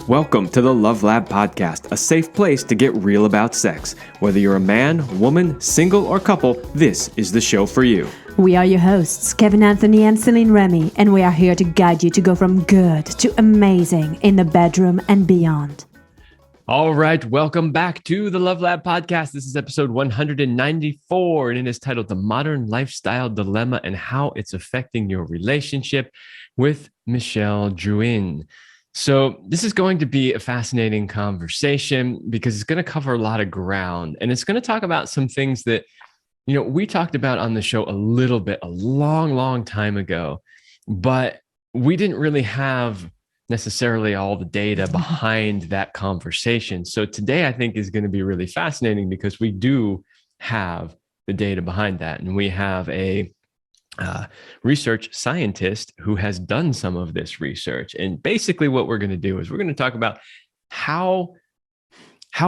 Welcome to the Love Lab Podcast, a safe place to get real about sex. Whether you're a man, woman, single, or couple, this is the show for you. We are your hosts, Kevin Anthony and Céline Remy, and we are here to guide you to go from good to amazing in the bedroom and beyond. All right, welcome back to the Love Lab Podcast. This is episode 194, and it is titled The Modern Lifestyle Dilemma and How It's Affecting Your Relationship with Michelle Drouin. So this is going to be a fascinating conversation because it's going to cover a lot of ground, and it's going to talk about some things that, we talked about on the show a little bit, a long time ago, but we didn't really have necessarily all the data behind that conversation. So today I think is going to be really fascinating because we do have the data behind that. And we have a research scientist who has done some of this research. And basically what we're going to do is we're going to talk about how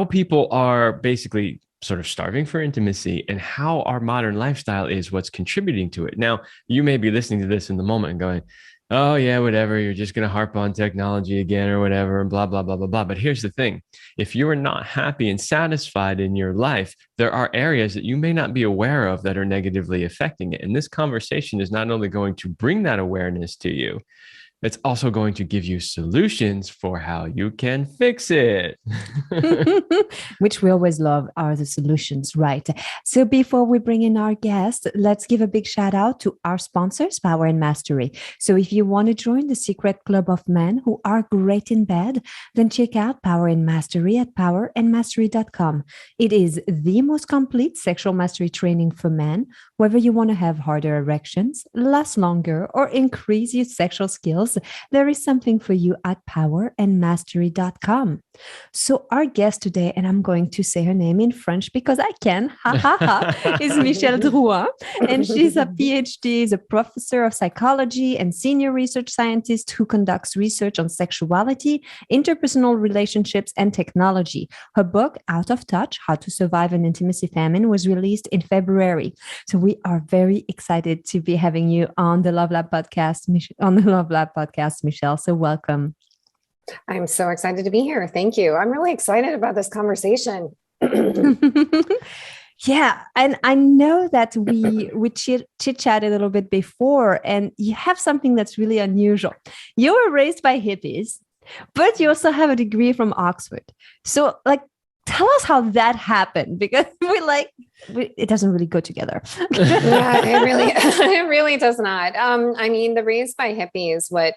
people are basically sort of starving for intimacy and how our modern lifestyle is what's contributing to it. Now, you may be listening to this in the moment and going, oh yeah, whatever, you're just going to harp on technology again or whatever, and blah, blah, blah, blah, blah. But here's the thing. If you are not happy and satisfied in your life, there are areas that you may not be aware of that are negatively affecting it. And this conversation is not only going to bring that awareness to you, it's also going to give you solutions for how you can fix it. Which we always love are the solutions, right? So before we bring in our guest, let's give a big shout out to our sponsors, Power and Mastery. So if you want to join the secret club of men who are great in bed, then check out Power and Mastery at powerandmastery.com. It is the most complete sexual mastery training for men, whether you want to have harder erections, last longer, or increase your sexual skills. There is something for you at powerandmastery.com. So our guest today, and I'm going to say her name in French because I can, is Michelle Drouin. And she's a Ph.D., is a professor of psychology and senior research scientist who conducts research on sexuality, interpersonal relationships, and technology. Her book, Out of Touch, How to Survive an Intimacy Famine, was released in February. So we are very excited to be having you on the Love Lab podcast, Michelle. So welcome. I'm so excited to be here. Thank you. I'm really excited about this conversation. Yeah. And I know that we chit-chat a little bit before, and you have something that's really unusual. You were raised by hippies, but you also have a degree from Oxford. So tell us how that happened, because it doesn't really go together. Yeah, it really does not. The raised by hippies, what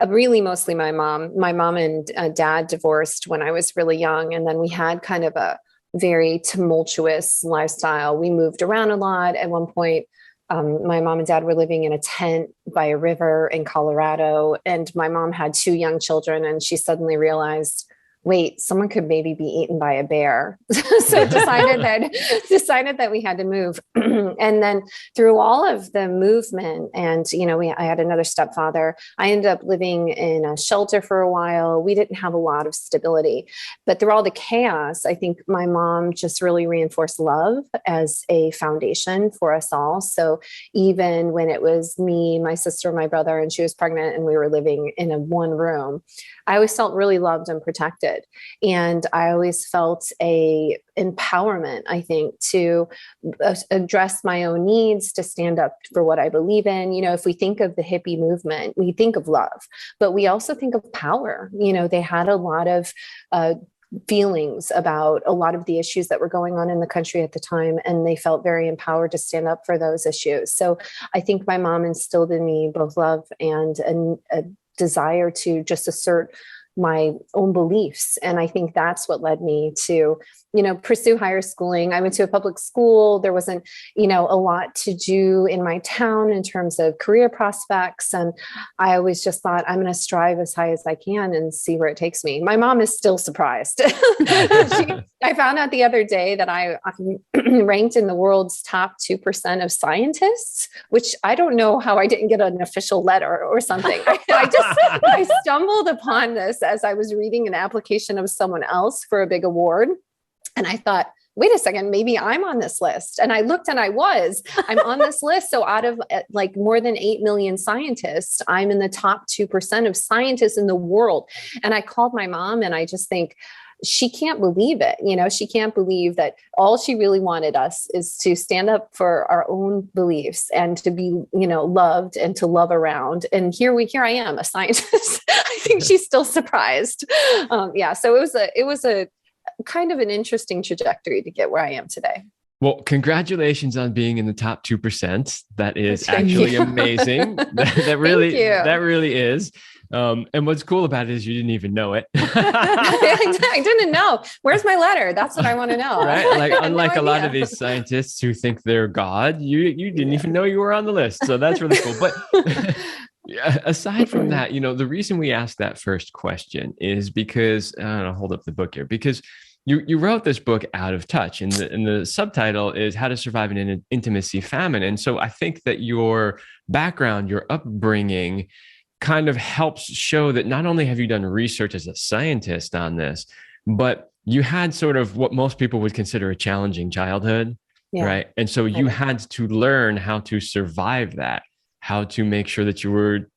really mostly my mom and dad divorced when I was really young. And then we had kind of a very tumultuous lifestyle. We moved around a lot. At one point, my mom and dad were living in a tent by a river in Colorado. And my mom had 2 young children, and she suddenly realized, wait, someone could maybe be eaten by a bear. So decided that we had to move. And then through all of the movement, and I had another stepfather. I ended up living in a shelter for a while. We didn't have a lot of stability, but through all the chaos, I think my mom just really reinforced love as a foundation for us all. So even when it was me, my sister, my brother, and she was pregnant, and we were living in one room, I always felt really loved and protected. And I always felt a empowerment, I think, to address my own needs, to stand up for what I believe in. If we think of the hippie movement, we think of love, but we also think of power. They had a lot of feelings about a lot of the issues that were going on in the country at the time, and they felt very empowered to stand up for those issues. So I think my mom instilled in me both love and a desire to just assert my own beliefs. And I think that's what led me to, pursue higher schooling. I went to a public school. There wasn't, a lot to do in my town in terms of career prospects. And I always just thought, I'm going to strive as high as I can and see where it takes me. My mom is still surprised. I found out the other day that I'm ranked in the world's top 2% of scientists, which I don't know how I didn't get an official letter or something. I stumbled upon this as I was reading an application of someone else for a big award. And I thought, wait a second, maybe I'm on this list. And I looked and I'm on this list. So out of like more than 8 million scientists, I'm in the top 2% of scientists in the world. And I called my mom, and I just think, she can't believe it. She can't believe that all she really wanted us is to stand up for our own beliefs and to be, loved and to love around. And here I am, a scientist. I think she's still surprised. So it was a kind of an interesting trajectory to get where I am today. Well, congratulations on being in the top 2%. That is actually amazing. That really is. And what's cool about it is you didn't even know it. I didn't know. Where's my letter? That's what I want to know. Right? Like, unlike a lot of these scientists who think they're God, you didn't even know you were on the list. So that's really cool. But aside from that, the reason we asked that first question is because, I'll hold up the book here, because you wrote this book, Out of Touch, and the subtitle is How to Survive an Intimacy Famine. And so I think that your background, your upbringing kind of helps show that not only have you done research as a scientist on this, but you had sort of what most people would consider a challenging childhood, right? And so you had to learn how to survive that, how to make sure that you were,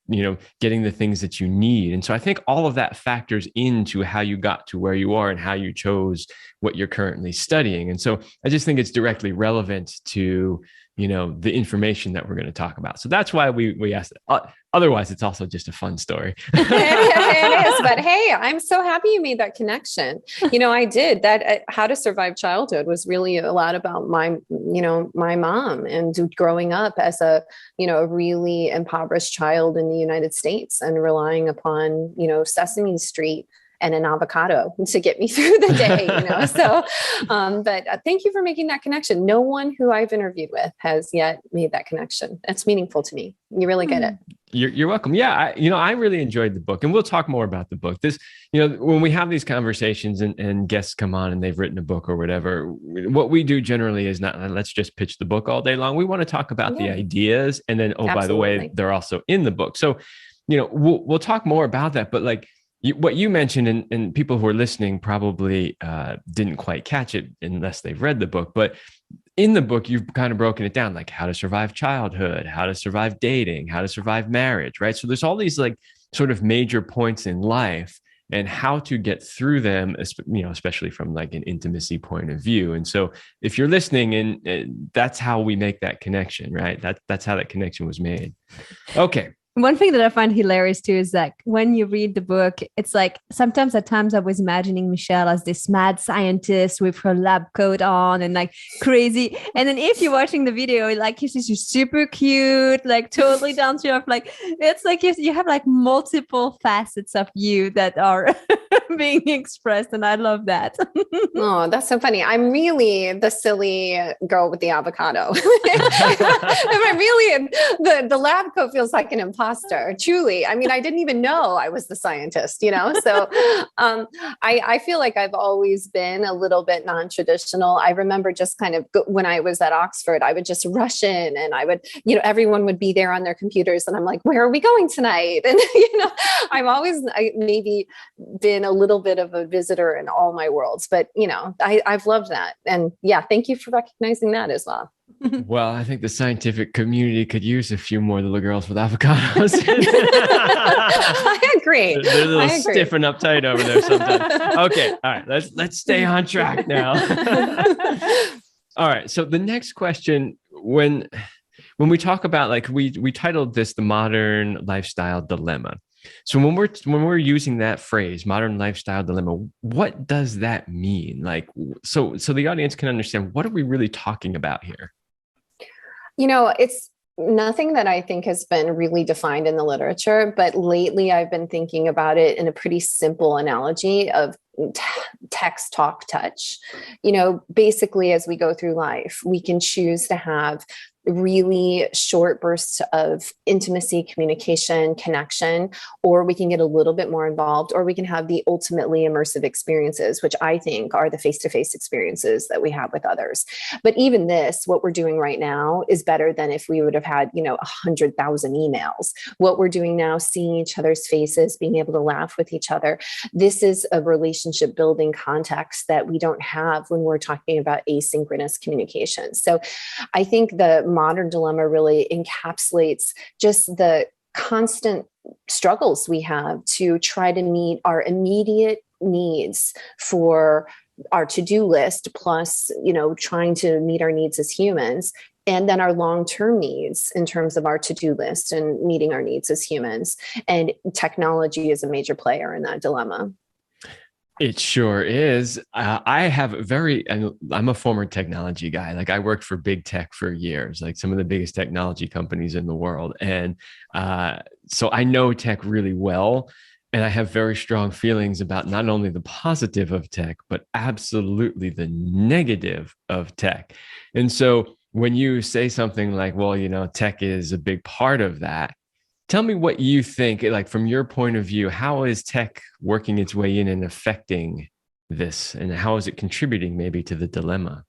getting the things that you need. And so I think all of that factors into how you got to where you are and how you chose what you're currently studying. And so I just think it's directly relevant to, the information that we're going to talk about. So that's why we asked it. Otherwise, it's also just a fun story. It is. But hey, I'm so happy you made that connection. I did that. How to Survive Childhood was really a lot about my mom and growing up as a really impoverished child in the United States and relying upon, Sesame Street and an avocado to get me through the day, So, but thank you for making that connection. No one who I've interviewed with has yet made that connection. It's meaningful to me. You really get it. You're welcome. Yeah. I really enjoyed the book, and we'll talk more about the book. This, when we have these conversations and guests come on and they've written a book or whatever, what we do generally is not, let's just pitch the book all day long. We want to talk about the ideas. And then, by the way, they're also in the book. So, we'll talk more about that, but like, what you mentioned, and people who are listening probably didn't quite catch it unless they've read the book, but in the book, you've kind of broken it down, like how to survive childhood, how to survive dating, how to survive marriage, right? So there's all these like sort of major points in life and how to get through them, especially from like an intimacy point of view. And so if you're listening, and that's how we make that connection, right? That's how that connection was made. Okay. One thing that I find hilarious too is that when you read the book, it's like sometimes at times I was imagining Michelle as this mad scientist with her lab coat on and like crazy. And then if you're watching the video, like she's super cute, like totally down to earth. Like it's like you have like multiple facets of you that are being expressed. And I love that. Oh, that's so funny. I'm really the silly girl with the avocado. The lab coat feels like an imposter. Truly. I mean, I didn't even know I was the scientist, So I feel like I've always been a little bit non-traditional. I remember just kind of when I was at Oxford, I would just rush in and I would, everyone would be there on their computers and I'm like, where are we going tonight? And, I maybe been a little bit of a visitor in all my worlds, but I've loved that. And yeah, thank you for recognizing that as well. Well, I think the scientific community could use a few more little girls with avocados. I agree. They're a little stiff and uptight over there sometimes. Okay. All right. Let's stay on track now. All right. So the next question, when we talk about, like, we titled this The Modern Lifestyle Dilemma. So when we're using that phrase, modern lifestyle dilemma, what does that mean? Like, so the audience can understand, what are we really talking about here? It's nothing that I think has been really defined in the literature, but lately I've been thinking about it in a pretty simple analogy of text, talk, touch. Basically, as we go through life, we can choose to have really short bursts of intimacy, communication, connection, or we can get a little bit more involved, or we can have the ultimately immersive experiences, which I think are the face-to-face experiences that we have with others. But even this, what we're doing right now is better than if we would have had, 100,000 emails. What we're doing now, seeing each other's faces, being able to laugh with each other, this is a relationship building context that we don't have when we're talking about asynchronous communication. So I think the modern dilemma really encapsulates just the constant struggles we have to try to meet our immediate needs for our to-do list, plus, trying to meet our needs as humans, and then our long-term needs in terms of our to-do list and meeting our needs as humans. And technology is a major player in that dilemma. It sure is. I'm a former technology guy. Like, I worked for big tech for years, like some of the biggest technology companies in the world. And so I know tech really well. And I have very strong feelings about not only the positive of tech, but absolutely the negative of tech. And so when you say something like, well, tech is a big part of that, tell me what you think, like from your point of view, how is tech working its way in and affecting this? And how is it contributing maybe to the dilemma?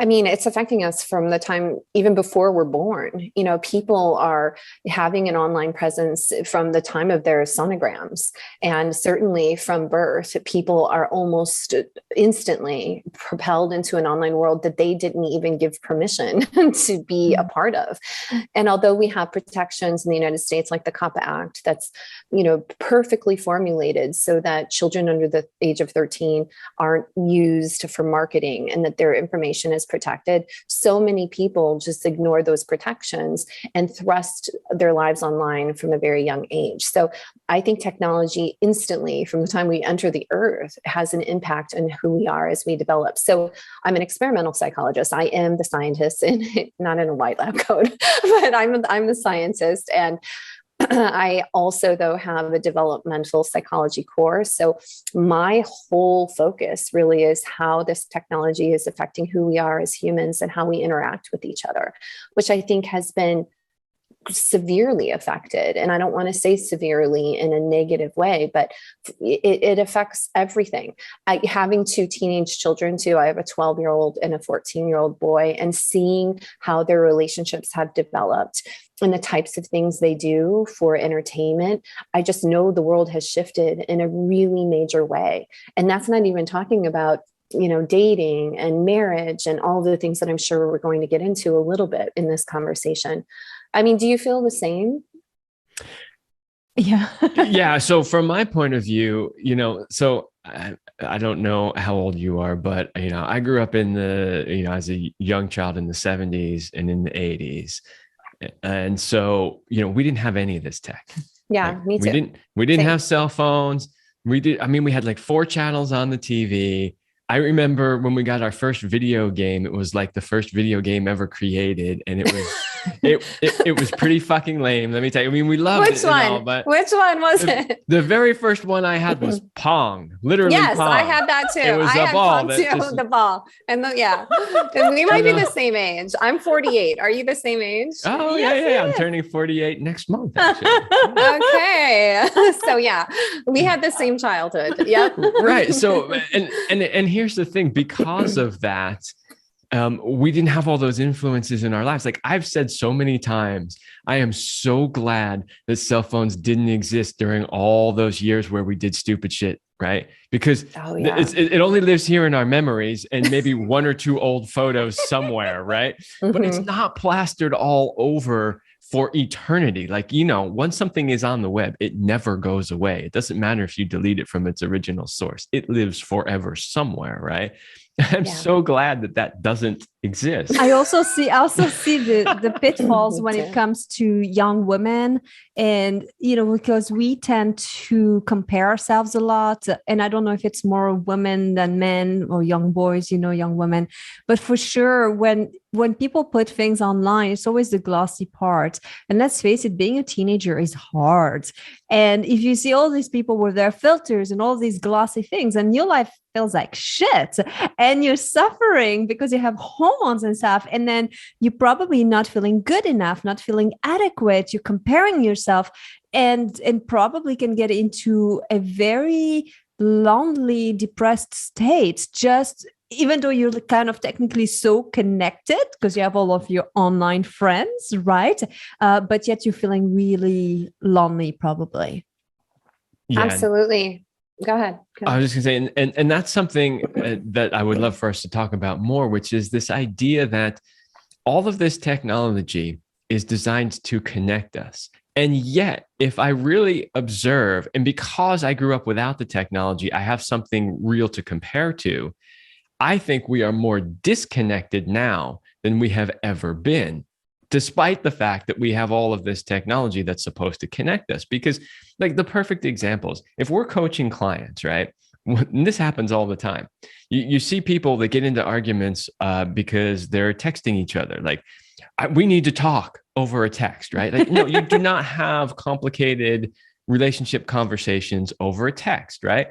I mean, it's affecting us from the time, even before we're born. People are having an online presence from the time of their sonograms. And certainly from birth, people are almost instantly propelled into an online world that they didn't even give permission to be a part of. And although we have protections in the United States, like the COPPA Act, that's, perfectly formulated so that children under the age of 13 aren't used for marketing and that their information is protected, so many people just ignore those protections and thrust their lives online from a very young age. So I think technology instantly, from the time we enter the earth, has an impact on who we are as we develop. So I'm an experimental psychologist. I am the scientist, not in a white lab coat, but I'm the scientist. And I also, though, have a developmental psychology course. So my whole focus really is how this technology is affecting who we are as humans and how we interact with each other, which I think has been severely affected. And I don't want to say severely in a negative way, but it affects everything. Having two teenage children too, I have a 12-year-old and a 14-year-old boy, and seeing how their relationships have developed and the types of things they do for entertainment, I just know the world has shifted in a really major way. And that's not even talking about dating and marriage and all the things that I'm sure we're going to get into a little bit in this conversation. I mean, do you feel the same? Yeah. Yeah. So from my point of view, so I don't know how old you are, but, I grew up in as a young child in the 70s and in the 80s. And so, we didn't have any of this tech. Yeah, me too. We didn't have cell phones. We had like 4 channels on the TV. I remember when we got our first video game, it was like the first video game ever created. And it was, it was pretty fucking lame. Let me tell you. I mean, we loved Which it. one? But which one was it? The very first one I had was Pong, literally. Yes, Pong. I had that too. It was I a had ball Pong too, just, the ball. And we might be the same age. I'm 48. Are you the same age? Oh, Yes, yeah. I'm turning 48 next month, actually. Okay. So yeah, we had the same childhood. Yep. Right. So, and here's the thing, because of that, we didn't have all those influences in our lives. Like I've said so many times, I am so glad that cell phones didn't exist during all those years where we did stupid shit, right? Because it only lives here in our memories and maybe 1 or 2 old photos somewhere, right? Mm-hmm. But it's not plastered all over for eternity. Like, once something is on the web, it never goes away. It doesn't matter if you delete it from its original source. It lives forever somewhere, right? I'm so glad that doesn't exist. I also see the pitfalls when it comes to young women, and because we tend to compare ourselves a lot, and I don't know if it's more women than men or young boys, young women, but for sure when when people put things online, it's always the glossy part. And let's face it, being a teenager is hard. And if you see all these people with their filters and all these glossy things, and your life feels like shit, and you're suffering because you have hormones and stuff, and then you're probably not feeling good enough, not feeling adequate, you're comparing yourself, and probably can get into a very lonely, depressed state, just even though you're kind of technically so connected because you have all of your online friends, right? But yet you're feeling really lonely, probably. Yeah. Absolutely. Go ahead. I was just going to say, and that's something that I would love for us to talk about more, which is this idea that all of this technology is designed to connect us. And yet, if I really observe, and because I grew up without the technology, I have something real to compare to. I think we are more disconnected now than we have ever been, despite the fact that we have all of this technology that's supposed to connect us. Because like the perfect examples, if we're coaching clients, right? And this happens all the time. You see people that get into arguments because they're texting each other. Like, we need to talk over a text, right? Like, no, you do not have complicated relationship conversations over a text, right?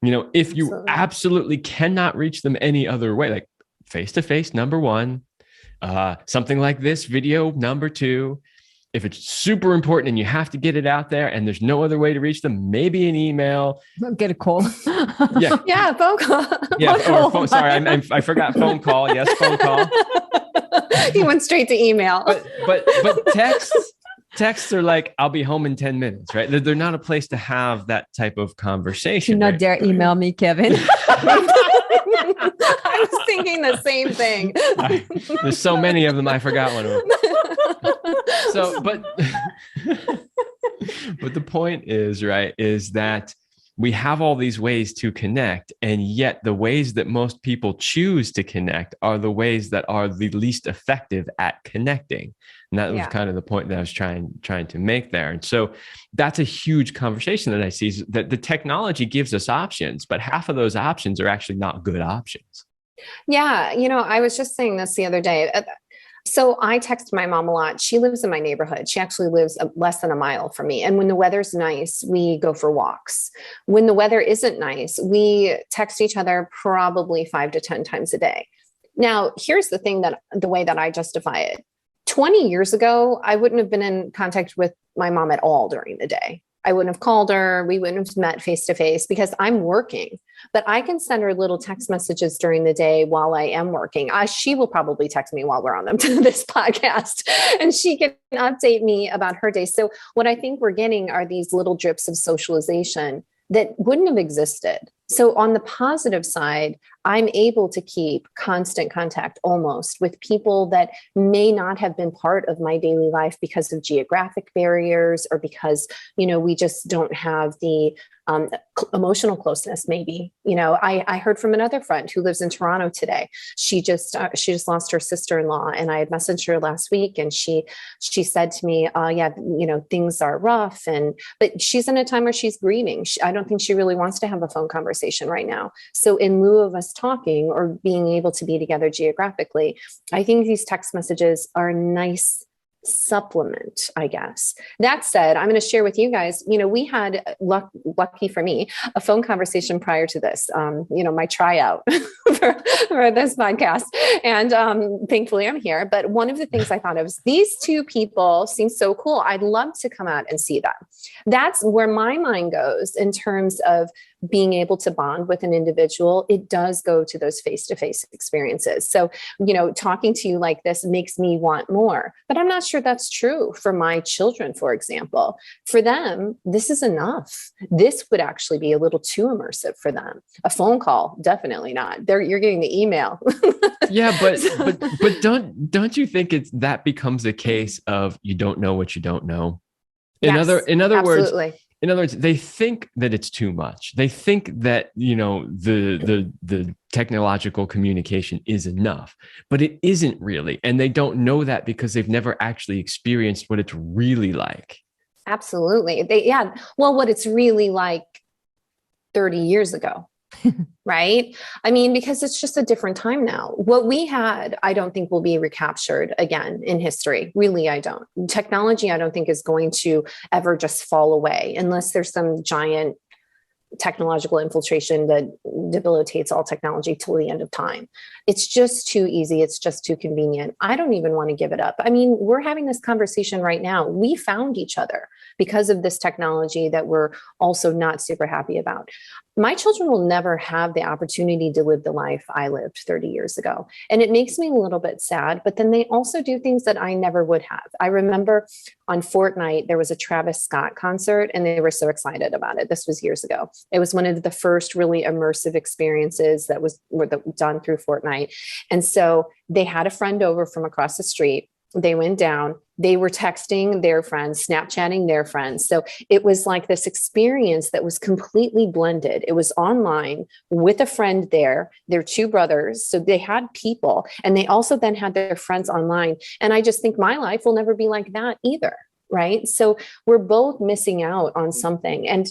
You know, if you absolutely cannot reach them any other way, like face-to-face, number one, something like this video, number two, if it's super important and you have to get it out there and there's no other way to reach them, maybe an email. Get a call. Yeah. Yeah, phone call. Yeah, or phone, sorry, I forgot phone call. Yes, phone call. He went straight to email. But texts are like, I'll be home in 10 minutes, right? They're not a place to have that type of conversation. Do not dare email me, Kevin. I was thinking the same thing. There's so many of them, I forgot one of them. So, but the point is, right, is that we have all these ways to connect, and yet the ways that most people choose to connect are the ways that are the least effective at connecting. And that was kind of the point that I was trying to make there. And so that's a huge conversation that I see, is that the technology gives us options, but half of those options are actually not good options. Yeah. You know, I was just saying this the other day. So I text my mom a lot. She lives in my neighborhood. She actually lives less than a mile from me. And when the weather's nice, we go for walks. When the weather isn't nice, we text each other probably 5 to 10 times a day. Now, here's the thing, that the way that I justify it. 20 years ago, I wouldn't have been in contact with my mom at all during the day. I wouldn't have called her. We wouldn't have met face to face because I'm working, but I can send her little text messages during the day while I am working. She will probably text me while we're on this podcast, and she can update me about her day. So what I think we're getting are these little drips of socialization that wouldn't have existed. So on the positive side, I'm able to keep constant contact almost with people that may not have been part of my daily life because of geographic barriers, or because, you know, we just don't have the emotional closeness. Maybe, you know, I heard from another friend who lives in Toronto today. She just lost her sister-in-law, and I had messaged her last week, and she said to me, yeah, you know, things are rough, but she's in a time where she's grieving. I don't think she really wants to have a phone conversation right now. So in lieu of us talking or being able to be together geographically, I think these text messages are a nice supplement, I guess. That said, I'm going to share with you guys, you know, we had, lucky for me, a phone conversation prior to this, you know, my tryout for this podcast. And thankfully I'm here. But one of the things I thought of was, these two people seem so cool. I'd love to come out and see them. That's where my mind goes in terms of being able to bond with an individual. It does go to those face-to-face experiences. So, you know, talking to you like this makes me want more, but I'm not sure that's true for my children, for example. For them, this is enough. This would actually be a little too immersive for them. A phone call, definitely not. You're getting the email. Yeah, but don't you think that becomes a case of you don't know what you don't know? In other words, they think that it's too much. They think that, you know, the technological communication is enough, but it isn't really. And they don't know that because they've never actually experienced what it's really like. Absolutely. Well, what it's really like 30 years ago. Right? I mean, because it's just a different time now. What we had, I don't think will be recaptured again in history. Really, I don't. Technology, I don't think is going to ever just fall away unless there's some giant technological infiltration that debilitates all technology till the end of time. It's just too easy. It's just too convenient. I don't even want to give it up. I mean, we're having this conversation right now. We found each other because of this technology that we're also not super happy about. My children will never have the opportunity to live the life I lived 30 years ago. And it makes me a little bit sad, but then they also do things that I never would have. I remember on Fortnite, there was a Travis Scott concert and they were so excited about it. This was years ago. It was one of the first really immersive experiences that were done through Fortnite. And so they had a friend over from across the street. They went down, they were texting their friends, Snapchatting their friends. So it was like this experience that was completely blended. It was online with a friend there, their two brothers. So they had people, and they also then had their friends online. And I just think my life will never be like that either. Right. So we're both missing out on something. And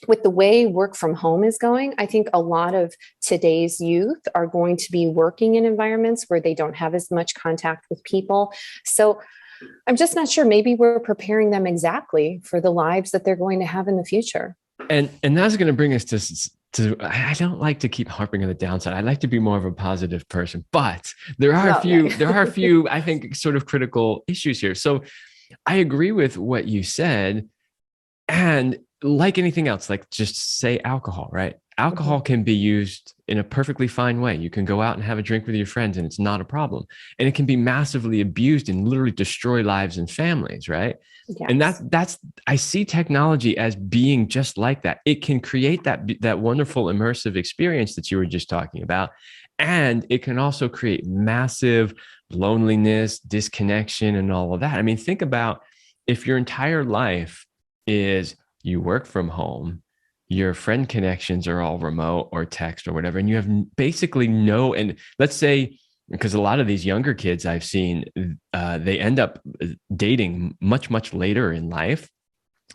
with the way work from home is going, I think a lot of today's youth are going to be working in environments where they don't have as much contact with people. So I'm just not sure. Maybe we're preparing them exactly for the lives that they're going to have in the future. And that's going to bring us to I don't like to keep harping on the downside. I like to be more of a positive person, but there are a few, I think, sort of critical issues here. So I agree with what you said. And like anything else, like just say alcohol, right? Alcohol can be used in a perfectly fine way. You can go out and have a drink with your friends and it's not a problem. And it can be massively abused and literally destroy lives and families, right? Yes. And that's I see technology as being just like that. It can create that wonderful immersive experience that you were just talking about. And it can also create massive loneliness, disconnection, and all of that. I mean, think about if your entire life is you work from home, your friend connections are all remote or text or whatever, and you have basically and let's say, because a lot of these younger kids I've seen, they end up dating much, much later in life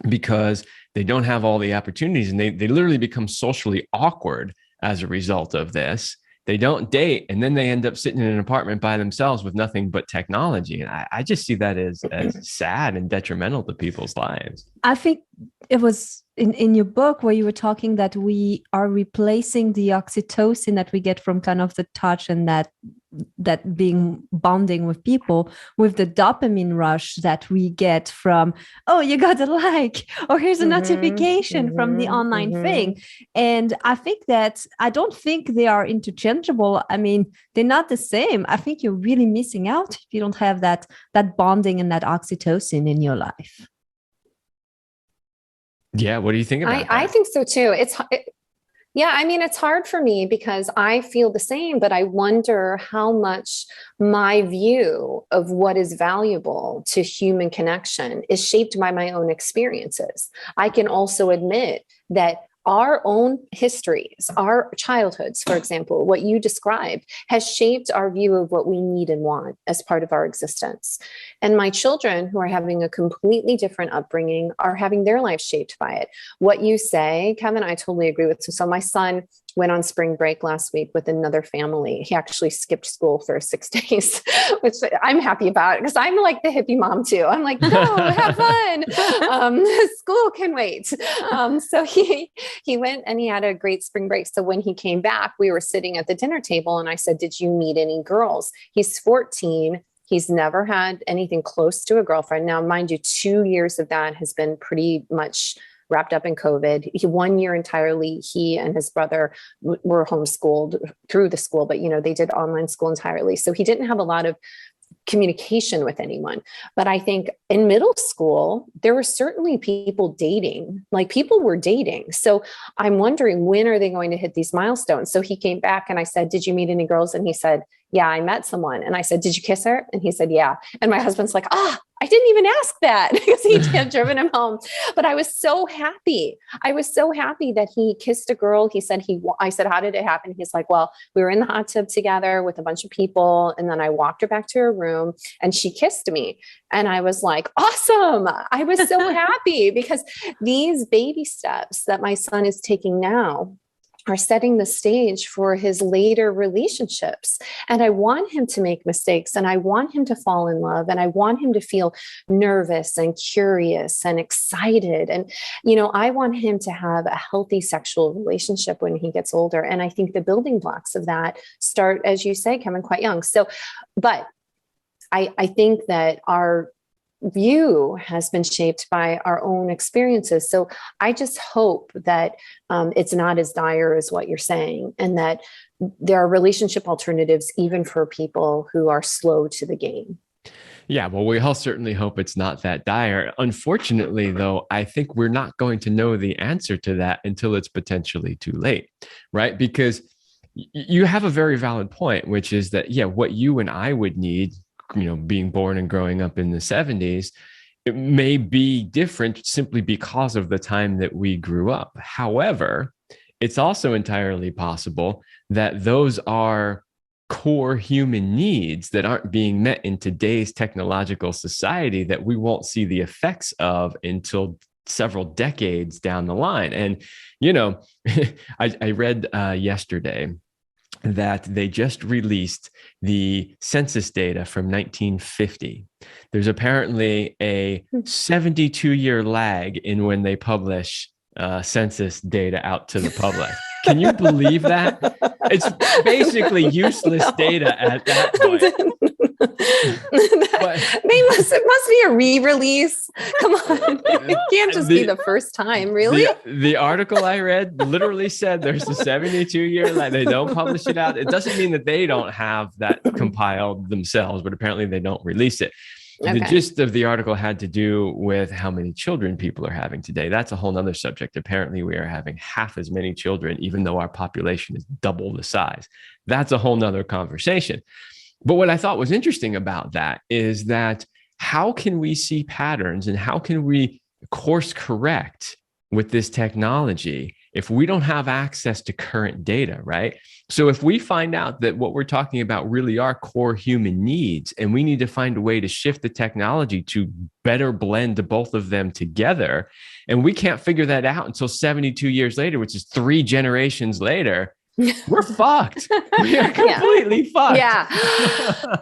because they don't have all the opportunities, and they literally become socially awkward as a result of this. They don't date, and then they end up sitting in an apartment by themselves with nothing but technology. And I just see that as sad and detrimental to people's lives. I think it was in your book where you were talking that we are replacing the oxytocin that we get from kind of the touch and that being bonding with people with the dopamine rush that we get from, oh, you got a like, or here's a notification from the online thing. And I think that I don't think they are interchangeable. I mean, they're not the same. I think you're really missing out if you don't have that bonding and that oxytocin in your life. Yeah. What do you think about that? I think so too. Yeah, I mean, it's hard for me because I feel the same, but I wonder how much my view of what is valuable to human connection is shaped by my own experiences. I can also admit that our own histories, our childhoods, for example, what you described, has shaped our view of what we need and want as part of our existence. And my children, who are having a completely different upbringing, are having their life shaped by it. What you say, Kevin, I totally agree with. So my son went on spring break last week with another family. He actually skipped school for 6 days, which I'm happy about because I'm like the hippie mom too. I'm like, no, have fun. School can wait. So he went and he had a great spring break. So when he came back, we were sitting at the dinner table and I said, did you meet any girls? He's 14. He's never had anything close to a girlfriend. Now, mind you, 2 years of that has been pretty much wrapped up in COVID. 1 year entirely, he and his brother were homeschooled through the school, but they did online school entirely. So he didn't have a lot of communication with anyone. But I think in middle school, there were certainly people dating, like people were dating. So I'm wondering, when are they going to hit these milestones? So he came back and I said, did you meet any girls? And he said, yeah, I met someone. And I said, did you kiss her? And he said, yeah. And my husband's like, I didn't even ask that because he had driven him home. But I was so happy. I was so happy that he kissed a girl. He said, I said, how did it happen? He's like, well, we were in the hot tub together with a bunch of people. And then I walked her back to her room and she kissed me. And I was like, awesome. I was so happy because these baby steps that my son is taking now are setting the stage for his later relationships. And I want him to make mistakes, and I want him to fall in love, and I want him to feel nervous and curious and excited. And, I want him to have a healthy sexual relationship when he gets older. And I think the building blocks of that start, as you say, coming quite young. So, but I think that our view has been shaped by our own experiences. So I just hope that it's not as dire as what you're saying, and that there are relationship alternatives even for people who are slow to the game. Yeah, well, we all certainly hope it's not that dire. Unfortunately, though, I think we're not going to know the answer to that until it's potentially too late, right? Because you have a very valid point, which is that, yeah, what you and I would need, being born and growing up in the 70s, it may be different simply because of the time that we grew up. However, it's also entirely possible that those are core human needs that aren't being met in today's technological society that we won't see the effects of until several decades down the line. And, I read yesterday that they just released the census data from 1950. There's apparently a 72-year lag in when they publish census data out to the public. Can you believe that? It's basically useless data at that point. It must be a re-release. Come on. It can't just be the first time, really. The article I read literally said there's a 72-year lag. They don't publish it out. It doesn't mean that they don't have that compiled themselves, but apparently they don't release it. Okay. The gist of the article had to do with how many children people are having today. That's a whole nother subject. Apparently, we are having half as many children, even though our population is double the size. That's a whole nother conversation. But what I thought was interesting about that is that how can we see patterns and how can we course correct with this technology if we don't have access to current data, right? So if we find out that what we're talking about really are core human needs, and we need to find a way to shift the technology to better blend both of them together, and we can't figure that out until 72 years later, which is 3 generations later, we're fucked. We are completely fucked. Yeah.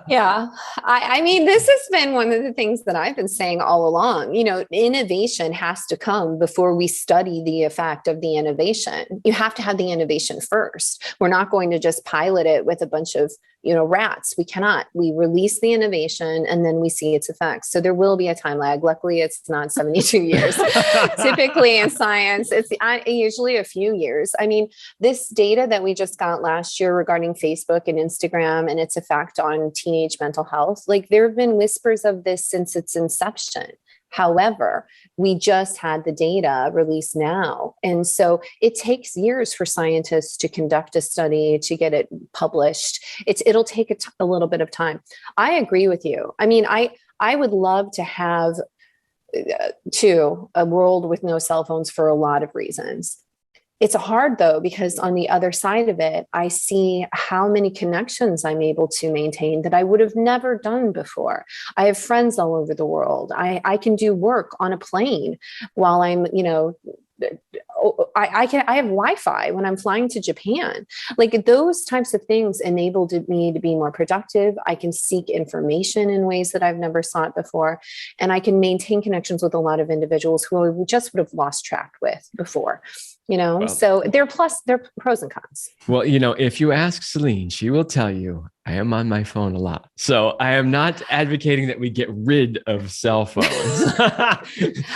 Yeah. I mean, this has been one of the things that I've been saying all along. Innovation has to come before we study the effect of the innovation. You have to have the innovation first. We're not going to just pilot it with a bunch of, rats. We cannot. We release the innovation and then we see its effects. So there will be a time lag. Luckily, it's not 72 years. Typically in science, it's usually a few years. I mean, this data that we just got last year regarding Facebook and Instagram and its effect on teenage mental health, there have been whispers of this since its inception. However, we just had the data released now. And so it takes years for scientists to conduct a study, to get it published. It'll take a little bit of time. I agree with you. I mean, I would love to have, a world with no cell phones for a lot of reasons. It's hard though, because on the other side of it, I see how many connections I'm able to maintain that I would have never done before. I have friends all over the world. I can do work on a plane while I'm, I have Wi-Fi when I'm flying to Japan. Those types of things enabled me to be more productive. I can seek information in ways that I've never sought before. And I can maintain connections with a lot of individuals who I just would have lost track with before. So there are pros and cons. Well, if you ask Céline, she will tell you I am on my phone a lot. So I am not advocating that we get rid of cell phones.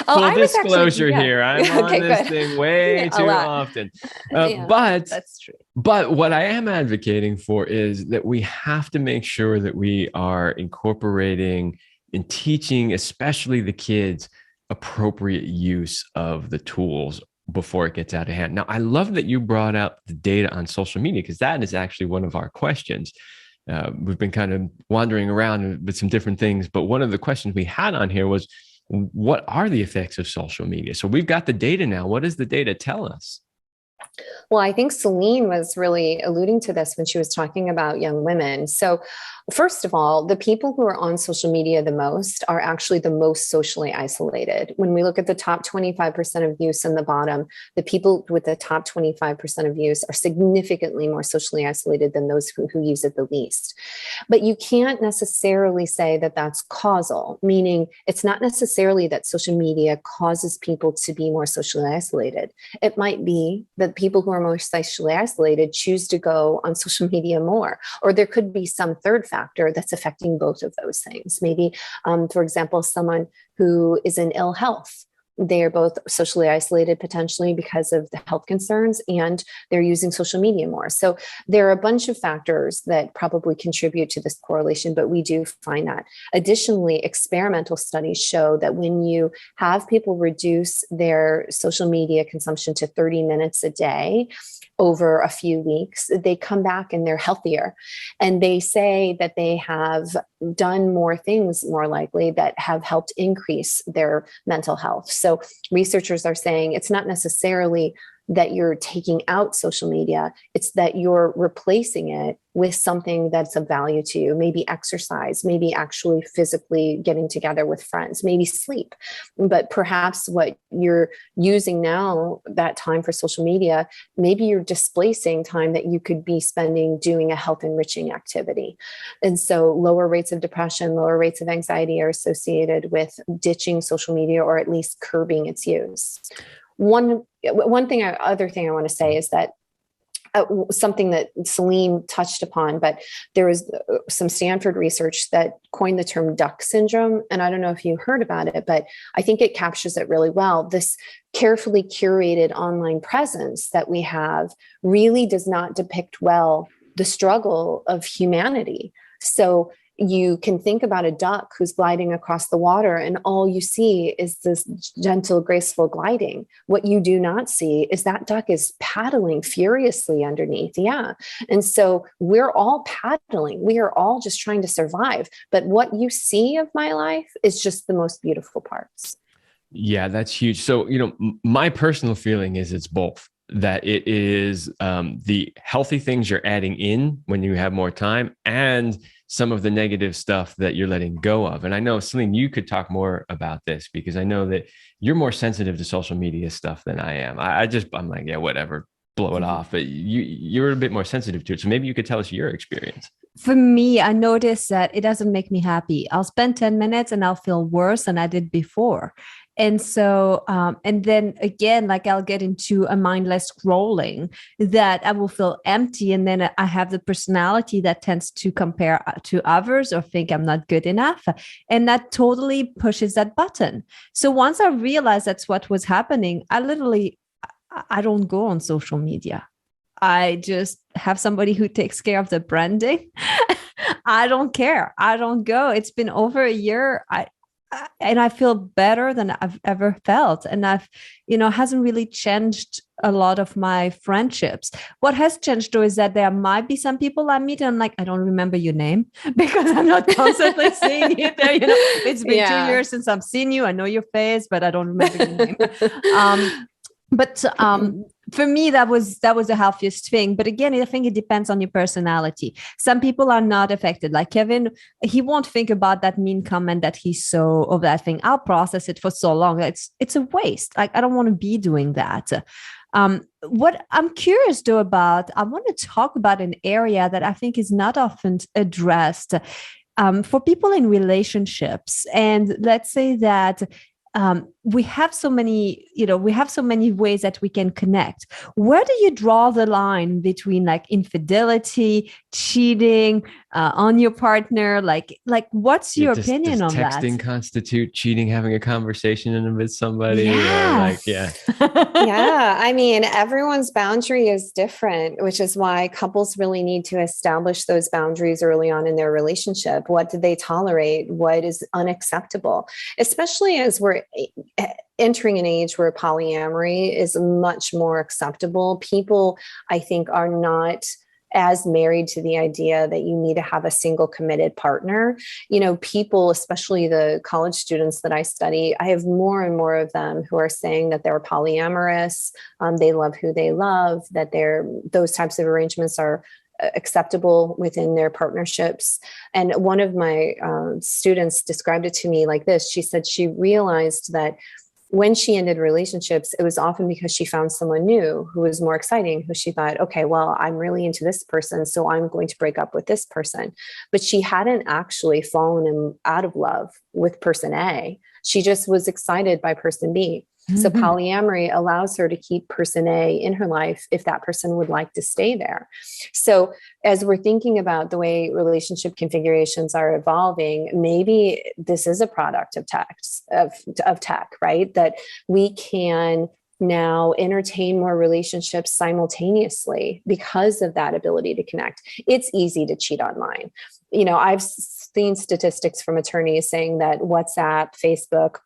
Full disclosure here. I'm on this thing way too often. But that's true. But what I am advocating for is that we have to make sure that we are incorporating and teaching, especially the kids, appropriate use of the tools before it gets out of hand. Now, I love that you brought up the data on social media, because that is actually one of our questions. We've been kind of wandering around with some different things, but one of the questions we had on here was, what are the effects of social media? So we've got the data now. What does the data tell us? Well, I think Céline was really alluding to this when she was talking about young women. So, first of all, the people who are on social media the most are actually the most socially isolated. When we look at the top 25% of use and the bottom, the people with the top 25% of use are significantly more socially isolated than those who use it the least. But you can't necessarily say that that's causal, meaning it's not necessarily that social media causes people to be more socially isolated. It might be that people who are more socially isolated choose to go on social media more, or there could be some third factor that's affecting both of those things. Maybe, for example, someone who is in ill health. They are both socially isolated potentially because of the health concerns, and they're using social media more. So there are a bunch of factors that probably contribute to this correlation, but we do find that. Additionally, experimental studies show that when you have people reduce their social media consumption to 30 minutes a day, over a few weeks, they come back and they're healthier. And they say that they have done more things more likely that have helped increase their mental health. So researchers are saying it's not necessarily that you're taking out social media, it's that you're replacing it with something that's of value to you, maybe exercise, maybe actually physically getting together with friends, maybe sleep. But perhaps what you're using now, that time for social media, maybe you're displacing time that you could be spending doing a health enriching activity. And so lower rates of depression, lower rates of anxiety are associated with ditching social media or at least curbing its use. Other thing I want to say is that something that Céline touched upon, but there was some Stanford research that coined the term duck syndrome. And I don't know if you heard about it, but I think it captures it really well. This carefully curated online presence that we have really does not depict well the struggle of humanity. So you can think about a duck who's gliding across the water, and all you see is this gentle, graceful gliding. What you do not see is that duck is paddling furiously underneath. Yeah. And so we're all paddling. We are all just trying to survive. But what you see of my life is just the most beautiful parts. Yeah, that's huge. So, my personal feeling is it's both. That it is the healthy things you're adding in when you have more time, and some of the negative stuff that you're letting go of. And I know, Céline, you could talk more about this because I know that you're more sensitive to social media stuff than I am. I'm like, yeah, whatever, blow it off. But you're a bit more sensitive to it. So maybe you could tell us your experience. For me, I notice that it doesn't make me happy. I'll spend 10 minutes and I'll feel worse than I did before. And so, and then again, like I'll get into a mindless scrolling that I will feel empty. And then I have the personality that tends to compare to others or think I'm not good enough. And that totally pushes that button. So once I realized that's what was happening, I don't go on social media. I just have somebody who takes care of the branding. I don't care. I don't go. It's been over a year. And I feel better than I've ever felt. And hasn't really changed a lot of my friendships. What has changed though is that there might be some people I meet and I'm like, I don't remember your name because I'm not constantly seeing you there. It's been 2 years since I've seen you. I know your face, but I don't remember your name. But for me, that was the healthiest thing. But again, I think it depends on your personality. Some people are not affected. Like Kevin, he won't think about that mean comment that he saw of that thing. I'll process it for so long. It's a waste. Like I don't want to be doing that. What I'm curious though about, I want to talk about an area that I think is not often addressed for people in relationships. And let's say that we have so many ways that we can connect. Where do you draw the line between like infidelity, cheating on your partner? Like what's your opinion on that? Does texting constitute cheating, having a conversation with somebody? Yes. Yeah. I mean, everyone's boundary is different, which is why couples really need to establish those boundaries early on in their relationship. What do they tolerate? What is unacceptable? Especially as we're entering an age where polyamory is much more acceptable. People, I think, are not as married to the idea that you need to have a single committed partner. People, especially the college students that I study, I have more and more of them who are saying that they're polyamorous. They love who they love, that those types of arrangements are acceptable within their partnerships. And one of my students described it to me like this. She said she realized that when she ended relationships, it was often because she found someone new who was more exciting, who she thought, okay, well, I'm really into this person, so I'm going to break up with this person. But she hadn't actually fallen out of love with person A. She just was excited by person B. So polyamory allows her to keep person A in her life if that person would like to stay there. So as we're thinking about the way relationship configurations are evolving, maybe this is a product of tech, right? That we can now entertain more relationships simultaneously because of that ability to connect. It's easy to cheat online. I've seen statistics from attorneys saying that WhatsApp, Facebook,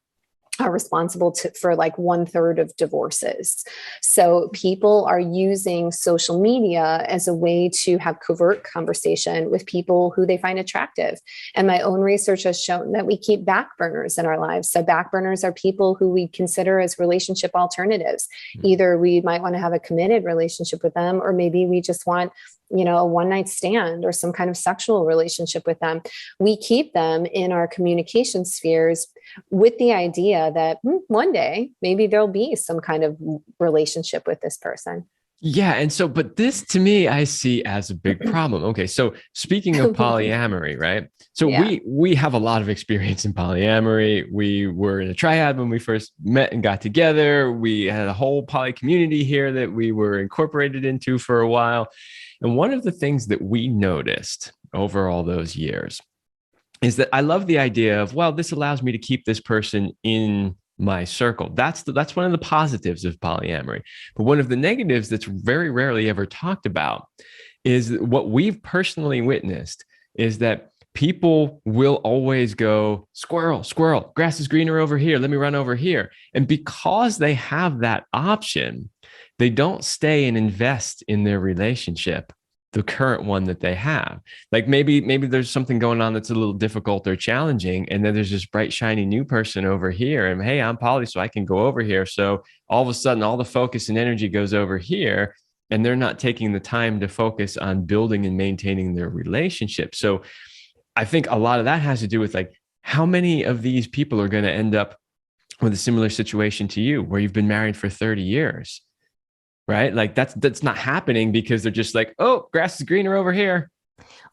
are responsible for like 1/3 of divorces. So people are using social media as a way to have covert conversation with people who they find attractive. And my own research has shown that we keep backburners in our lives. So backburners are people who we consider as relationship alternatives. Either we might want to have a committed relationship with them, or maybe we just want a one-night stand or some kind of sexual relationship with them. We keep them in our communication spheres with the idea that one day maybe there'll be some kind of relationship with this person. Yeah. And so, but this to me, I see as a big problem. Okay. So speaking of polyamory, right? So we have a lot of experience in polyamory. We were in a triad when we first met and got together. We had a whole poly community here that we were incorporated into for a while. And one of the things that we noticed over all those years is that I love the idea of, well, this allows me to keep this person in my circle. That's one of the positives of polyamory. But one of the negatives that's very rarely ever talked about is what we've personally witnessed is that people will always go, squirrel, squirrel, grass is greener over here. Let me run over here. And because they have that option, they don't stay and invest in their relationship, the current one that they have. Like maybe there's something going on that's a little difficult or challenging. And then there's this bright, shiny new person over here. And hey, I'm poly, so I can go over here. So all of a sudden, all the focus and energy goes over here. And they're not taking the time to focus on building and maintaining their relationship. So I think a lot of that has to do with like, how many of these people are going to end up with a similar situation to you where you've been married for 30 years? Right? Like that's not happening because they're just like, oh, grass is greener over here.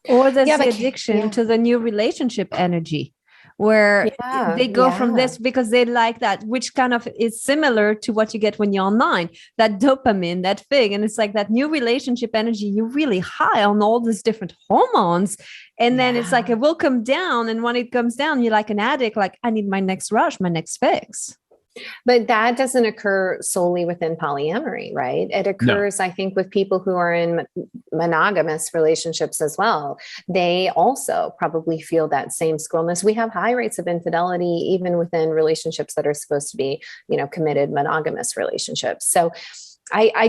Or there's the addiction to the new relationship energy where they go from this because they like that, which kind of is similar to what you get when you're online, that dopamine, that thing. And it's like that new relationship energy, you're really high on all these different hormones. And then it's like it will come down. And when it comes down, you're like an addict, like I need my next rush, my next fix. But that doesn't occur solely within polyamory, right? It occurs, I think, with people who are in monogamous relationships as well. They also probably feel that same squirrelness. We have high rates of infidelity, even within relationships that are supposed to be, committed monogamous relationships. So I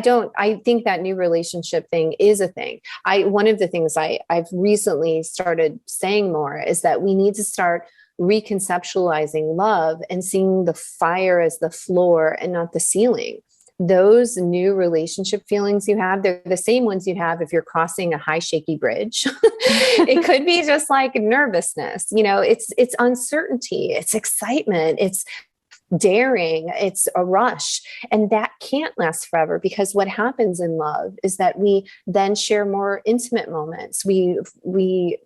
think that new relationship thing is a thing. One of the things I've recently started saying more is that we need to start reconceptualizing love and seeing the fire as the floor and not the ceiling. Those new relationship feelings you have, they're the same ones you have if you're crossing a high, shaky bridge. It could be just like nervousness. It's uncertainty, it's excitement, it's daring, it's a rush. And that can't last forever, because what happens in love is that we then share more intimate moments. We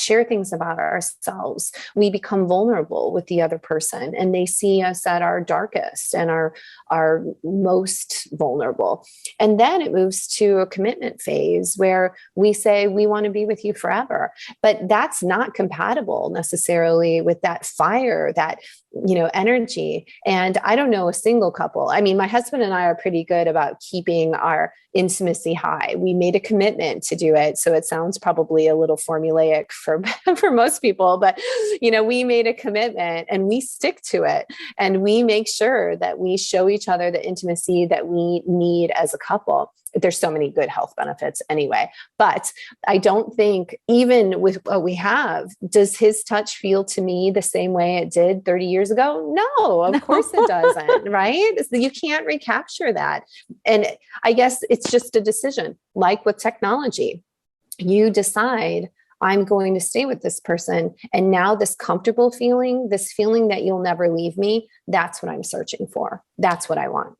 share things about ourselves. We become vulnerable with the other person, and they see us at our darkest and our most vulnerable. And then it moves to a commitment phase where we say, we want to be with you forever. But that's not compatible necessarily with that fire, that energy. And I don't know a single couple. I mean, my husband and I are pretty good about keeping our intimacy high. We made a commitment to do it. So it sounds probably a little formulaic for most people, but we made a commitment and we stick to it. And we make sure that we show each other the intimacy that we need as a couple. there's so many good health benefits anyway. But I don't think, even with what we have, does his touch feel to me the same way it did 30 years ago? No, of course it doesn't, right? So you can't recapture that. And I guess it's just a decision, like with technology. You decide, I'm going to stay with this person. And now this comfortable feeling, this feeling that you'll never leave me, that's what I'm searching for. That's what I want.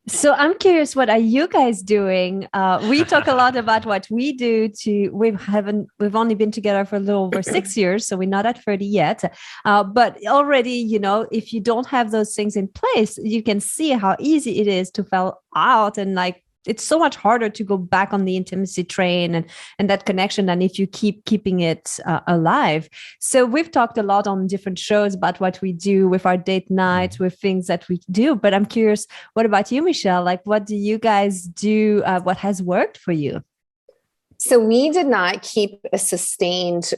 So I'm curious, what are you guys doing? We talk a lot about what we do we've only been together for a little over 6 years, so we're not at 30 yet. But already, if you don't have those things in place, you can see how easy it is to fall out, and like, it's so much harder to go back on the intimacy train and that connection than if you keeping it alive. So we've talked a lot on different shows about what we do with our date nights, with things that we do. But I'm curious, what about you, Michelle? Like, what do you guys do? What has worked for you? So we did not keep a sustained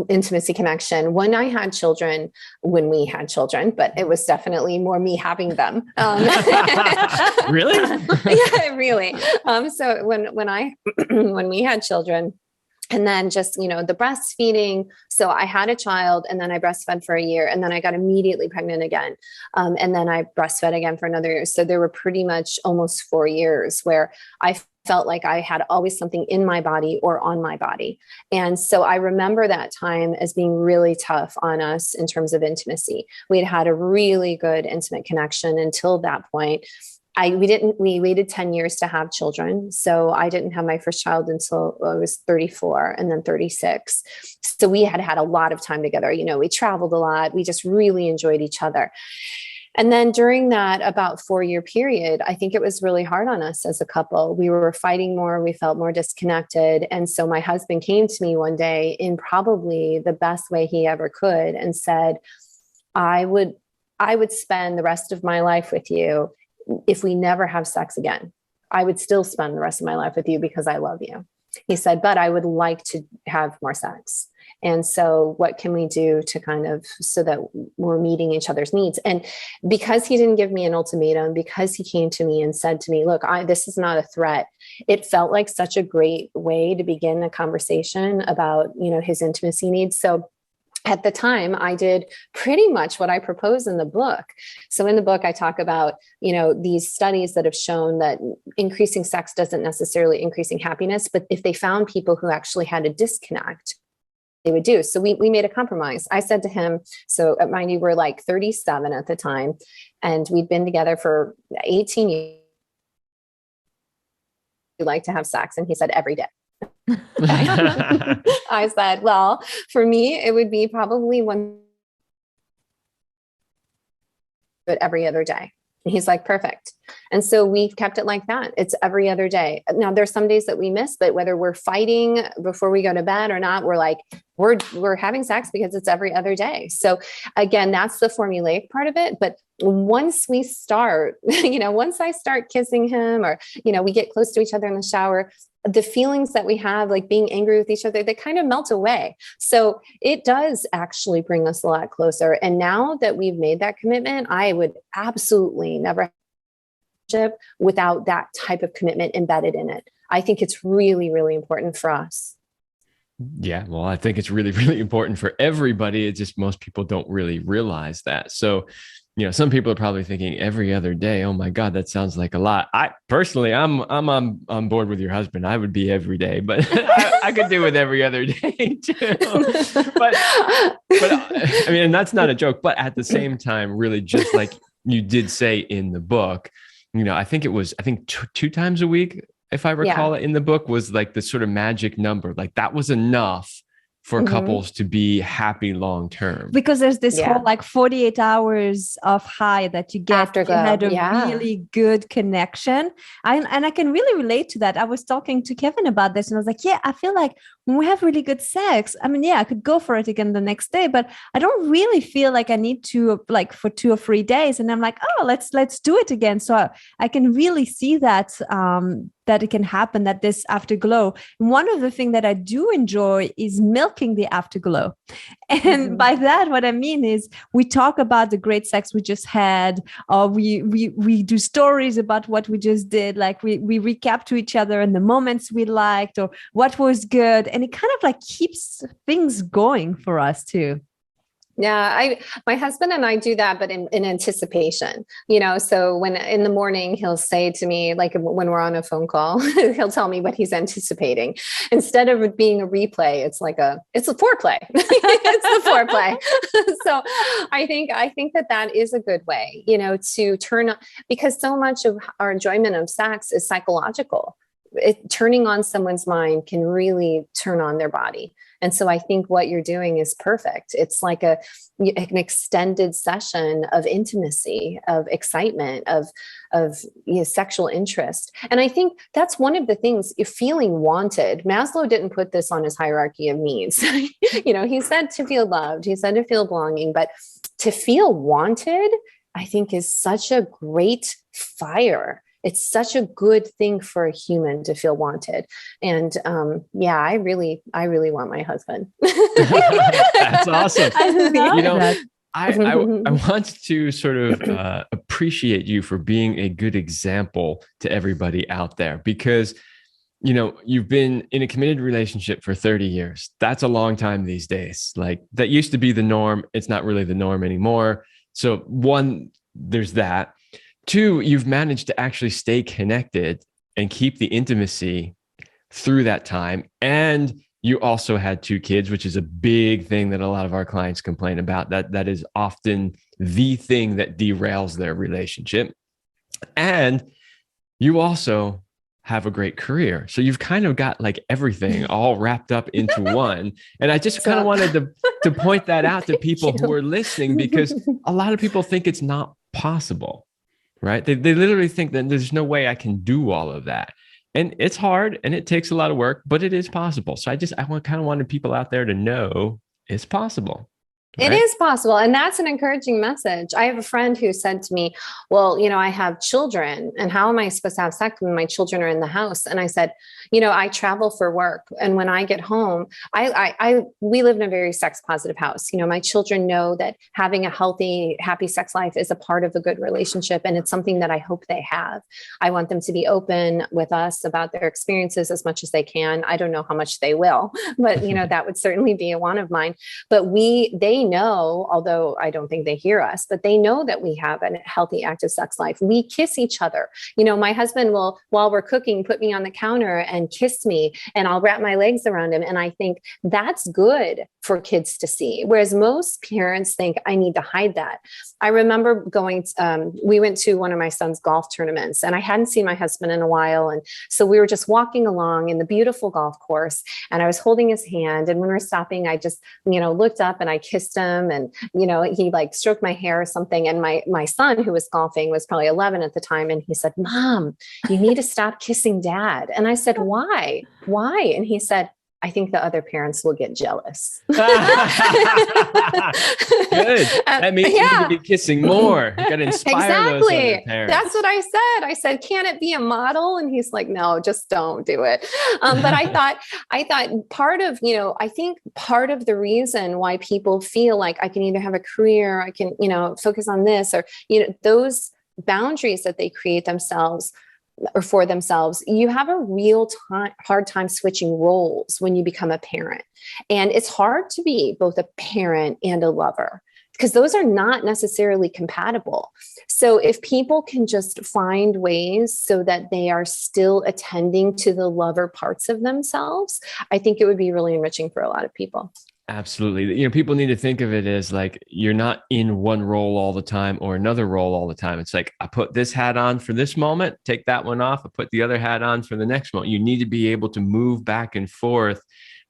intimacy connection when we had children, but it was definitely more me having them. Really? Yeah, really. So when we had children, and then just, the breastfeeding. So I had a child, and then I breastfed for a year, and then I got immediately pregnant again. And then I breastfed again for another year. So there were pretty much almost 4 years where I felt like I had always something in my body or on my body. And so I remember that time as being really tough on us in terms of intimacy. We had had a really good intimate connection until that point. We waited 10 years to have children. So I didn't have my first child until I was 34 and then 36. So we had a lot of time together. We traveled a lot. We just really enjoyed each other. And then during that about 4-year period, I think it was really hard on us as a couple. We were fighting more. We felt more disconnected. And so my husband came to me one day in probably the best way he ever could and said, I would spend the rest of my life with you if we never have sex again. I would still spend the rest of my life with you because I love you. He said, but I would like to have more sex. And so what can we do to so that we're meeting each other's needs? And because he didn't give me an ultimatum, because he came to me and said to me, look, this is not a threat. It felt like such a great way to begin a conversation about, his intimacy needs. So at the time, I did pretty much what I propose in the book. So in the book, I talk about, these studies that have shown that increasing sex doesn't necessarily increasing happiness, but if they found people who actually had a disconnect, they would do. So we made a compromise. I said to him, so mind you, we're like 37 at the time, and we'd been together for 18 years. We like to have sex. And he said, every day. I said, well, for me, it would be probably but every other day. And he's like, perfect. And so we've kept it like that. It's every other day. Now there's some days that we miss, but whether we're fighting before we go to bed or not, we're like, we're having sex because it's every other day. So again, that's the formulaic part of it. But once we start, once I start kissing him or, we get close to each other in the shower, the feelings that we have, like being angry with each other, they kind of melt away. So it does actually bring us a lot closer. And now that we've made that commitment, I would absolutely never have without that type of commitment embedded in it. I think it's really, really important for us. Yeah, well, I think it's really, really important for everybody. It's just most people don't really realize that. So, some people are probably thinking every other day, oh my God, that sounds like a lot. I personally, I'm on board with your husband. I would be every day, but I could do with every other day too. But I mean, and that's not a joke, but at the same time, really just like you did say in the book, I think two times a week, if I recall it in the book, was like the sort of magic number. Like that was enough for couples to be happy long term. Because there's this whole like 48 hours of high that you get. Afterglow. You had a really good connection. And I can really relate to that. I was talking to Kevin about this and I was like, I feel like when we have really good sex, I mean, I could go for it again the next day, but I don't really feel like I need to like for 2 or 3 days. And I'm like, oh, let's do it again. So I can really see that, that it can happen, that this afterglow. One of the things that I do enjoy is milking the afterglow. And by that, what I mean is we talk about the great sex we just had, or we do stories about what we just did. Like we recap to each other and the moments we liked or what was good. And it kind of like keeps things going for us too. Yeah, my husband and I do that, but in anticipation, so when in the morning he'll say to me, like when we're on a phone call, he'll tell me what he's anticipating. Instead of it being a replay, it's a foreplay. It's the foreplay. So I think that is a good way, to turn on, because so much of our enjoyment of sex is psychological. Turning on someone's mind can really turn on their body. And so I think what you're doing is perfect. It's like an extended session of intimacy, of excitement, of sexual interest. And I think that's one of the things, if feeling wanted. Maslow didn't put this on his hierarchy of needs. He said to feel loved, he said to feel belonging, but to feel wanted, I think is such a great fire. It's such a good thing for a human to feel wanted. And I really want my husband. That's awesome. I I want to sort of appreciate you for being a good example to everybody out there, because, you've been in a committed relationship for 30 years. That's a long time these days. Like that used to be the norm. It's not really the norm anymore. So one, there's that. Two, you've managed to actually stay connected and keep the intimacy through that time. And you also had 2 kids, which is a big thing that a lot of our clients complain about. That is often the thing that derails their relationship. And you also have a great career. So you've kind of got like everything all wrapped up into one. And I just kind of wanted to point that out to people who are listening, because a lot of people think it's not possible. Right? They literally think that there's no way I can do all of that. And it's hard and it takes a lot of work, but it is possible. So I kind of wanted people out there to know it's possible. Right? It is possible. And that's an encouraging message. I have a friend who said to me, well, I have children, and how am I supposed to have sex when my children are in the house? And I said, I travel for work. And when I get home, we live in a very sex positive house. My children know that having a healthy, happy sex life is a part of a good relationship. And it's something that I hope they have. I want them to be open with us about their experiences as much as they can. I don't know how much they will, but that would certainly be one of mine. But they know, although I don't think they hear us, but they know that we have a healthy, active sex life. We kiss each other. My husband will, while we're cooking, put me on the counter and kiss me, and I'll wrap my legs around him. And I think that's good for kids to see. Whereas most parents think I need to hide that. I remember we went to one of my son's golf tournaments, and I hadn't seen my husband in a while. And so we were just walking along in the beautiful golf course, and I was holding his hand. And when we were stopping, I just, looked up and I kissed him, and, he like stroked my hair or something. And my son, who was golfing, was probably 11 at the time. And he said, "Mom, you need to stop kissing Dad." And I said, "Why? Why?" And he said, "I think the other parents will get jealous." Good. That means you need to be kissing more. You got to inspire those other parents. That's what I said. I said, "Can it be a model?" And he's like, "No, just don't do it." But I thought part of, I think part of the reason why people feel like I can either have a career, I can, focus on this, or, those boundaries that they create themselves or for themselves, you have a hard time switching roles when you become a parent. And it's hard to be both a parent and a lover, because those are not necessarily compatible. So if people can just find ways so that they are still attending to the lover parts of themselves, I think it would be really enriching for a lot of people. Absolutely. People need to think of it as like, you're not in one role all the time or another role all the time. It's like, I put this hat on for this moment, take that one off, I put the other hat on for the next moment. You need to be able to move back and forth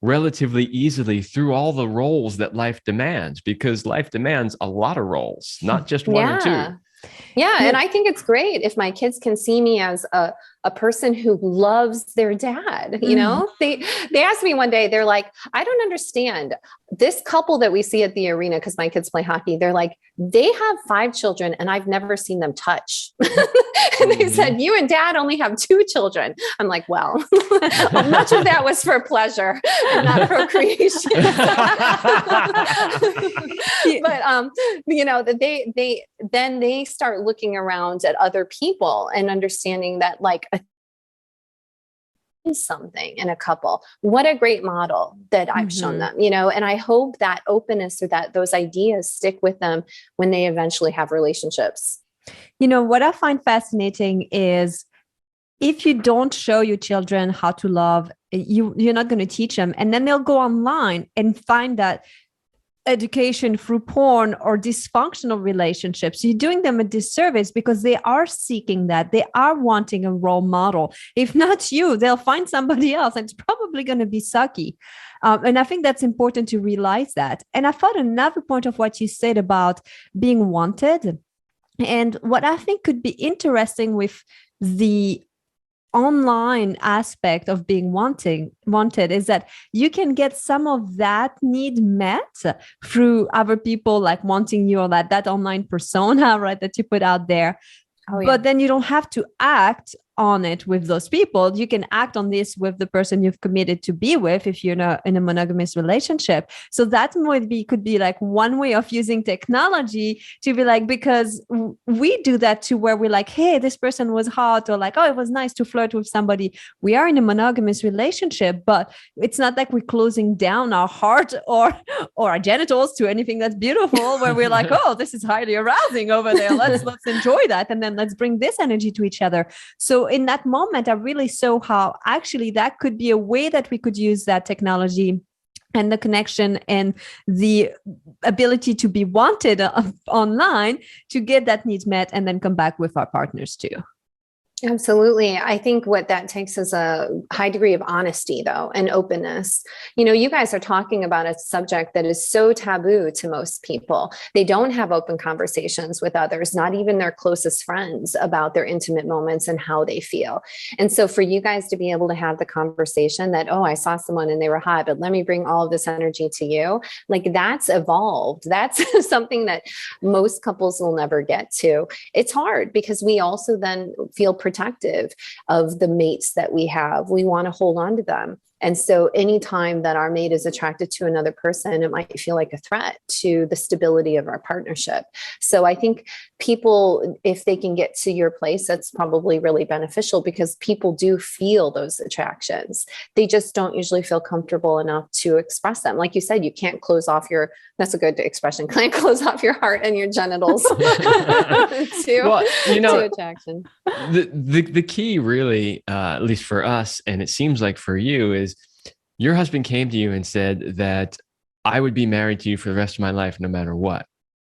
relatively easily through all the roles that life demands, because life demands a lot of roles, not just one or two. Yeah. And I think it's great if my kids can see me as a person who loves their dad. You know, they asked me one day, they're like, I don't understand this couple that we see at the arena, because my kids play hockey. They're like, they have 5 children and I've never seen them touch. And they said, you and dad only have 2 children. I'm like, well, much of that was for pleasure and not procreation. But, you know, that they start looking around at other people and understanding that, like, something in a couple. What a great model that I've shown them, you know, and I hope that openness or that those ideas stick with them when they eventually have relationships. You know, what I find fascinating is if you don't show your children how to love, you're not going to teach them. And then they'll go online and find that education through porn or dysfunctional relationships. You're doing them a disservice because they are seeking that. They are wanting a role model. If not you, they'll find somebody else, and it's probably going to be sucky. And I think that's important to realize that. And I thought another point of what you said about being wanted, and what I think could be interesting with the online aspect of being wanted is that you can get some of that need met through other people like wanting you, or that online persona, right, that you put out there. Oh, yeah. But then you don't have to act on it with those people. You can act on this with the person you've committed to be with if you're in a monogamous relationship. So that could be like one way of using technology to be like, because we do that too, where we're like, hey, this person was hot, or like, oh, it was nice to flirt with somebody. We are in a monogamous relationship, but it's not like we're closing down our heart or our genitals to anything that's beautiful, where we're like, oh, this is highly arousing over there. Let's enjoy that. And then let's bring this energy to each other. So in that moment, I really saw how actually that could be a way that we could use that technology and the connection and the ability to be wanted online to get that needs met and then come back with our partners too. Absolutely. I think what that takes is a high degree of honesty, though, and openness. You know, you guys are talking about a subject that is so taboo to most people. They don't have open conversations with others, not even their closest friends, about their intimate moments and how they feel. And so for you guys to be able to have the conversation that, oh, I saw someone and they were hot, but let me bring all of this energy to you, like, that's evolved. That's something that most couples will never get to. It's hard because we also then feel protective of the mates that we have. We want to hold on to them. And so anytime that our mate is attracted to another person, it might feel like a threat to the stability of our partnership. So I think people, if they can get to your place, that's probably really beneficial, because people do feel those attractions. They just don't usually feel comfortable enough to express them. Like you said, you can't close off that's a good expression, can't close off your heart and your genitals to attraction. The key really, at least for us, and it seems like for you, is your husband came to you and said that I would be married to you for the rest of my life, no matter what.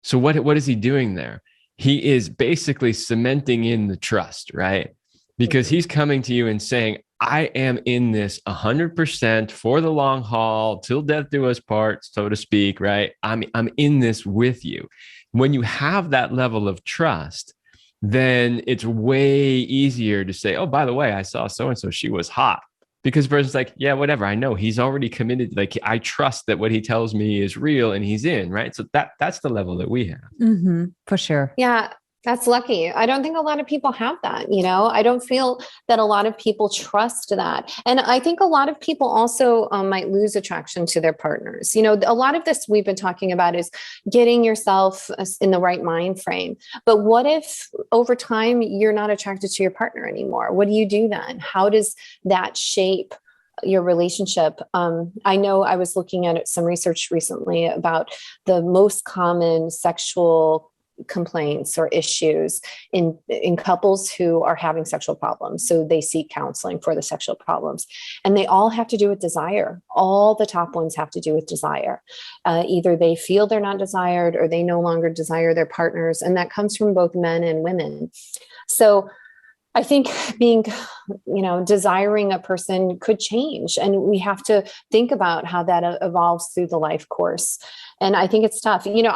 So what is he doing there? He is basically cementing in the trust, right? Because he's coming to you and saying, I am in this 100% for the long haul, till death do us part, so to speak, right? I'm in this with you. When you have that level of trust, then it's way easier to say, oh, by the way, I saw so-and-so, she was hot. Because the person's like, yeah, whatever. I know he's already committed. Like, I trust that what he tells me is real and he's in, right? So that's the level that we have. For sure. Yeah. That's lucky. I don't think a lot of people have that. You know, I don't feel that a lot of people trust that. And I think a lot of people also might lose attraction to their partners. You know, a lot of this we've been talking about is getting yourself in the right mind frame. But what if over time you're not attracted to your partner anymore? What do you do then? How does that shape your relationship? I know I was looking at some research recently about the most common sexual complaints or issues in couples who are having sexual problems. So they seek counseling for the sexual problems, and they all have to do with desire. All the top ones have to do with desire. Either they feel they're not desired, or they no longer desire their partners. And that comes from both men and women. So I think desiring a person could change, and we have to think about how that evolves through the life course. And I think it's tough. You know,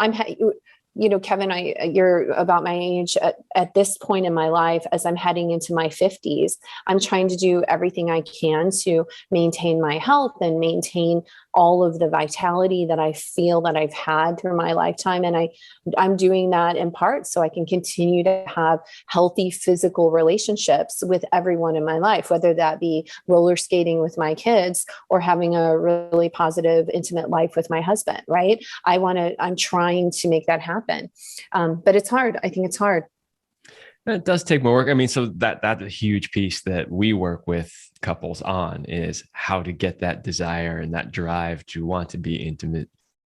Kevin, you're about my age at this point in my life. As I'm heading into my 50s, I'm trying to do everything I can to maintain my health and maintain all of the vitality that I feel that I've had through my lifetime. And I'm doing that in part so I can continue to have healthy physical relationships with everyone in my life, whether that be roller skating with my kids or having a really positive, intimate life with my husband, right? I'm trying to make that happen. But it's hard. I think it's hard. It does take more work. I mean, so that's a huge piece that we work with couples on, is how to get that desire and that drive to want to be intimate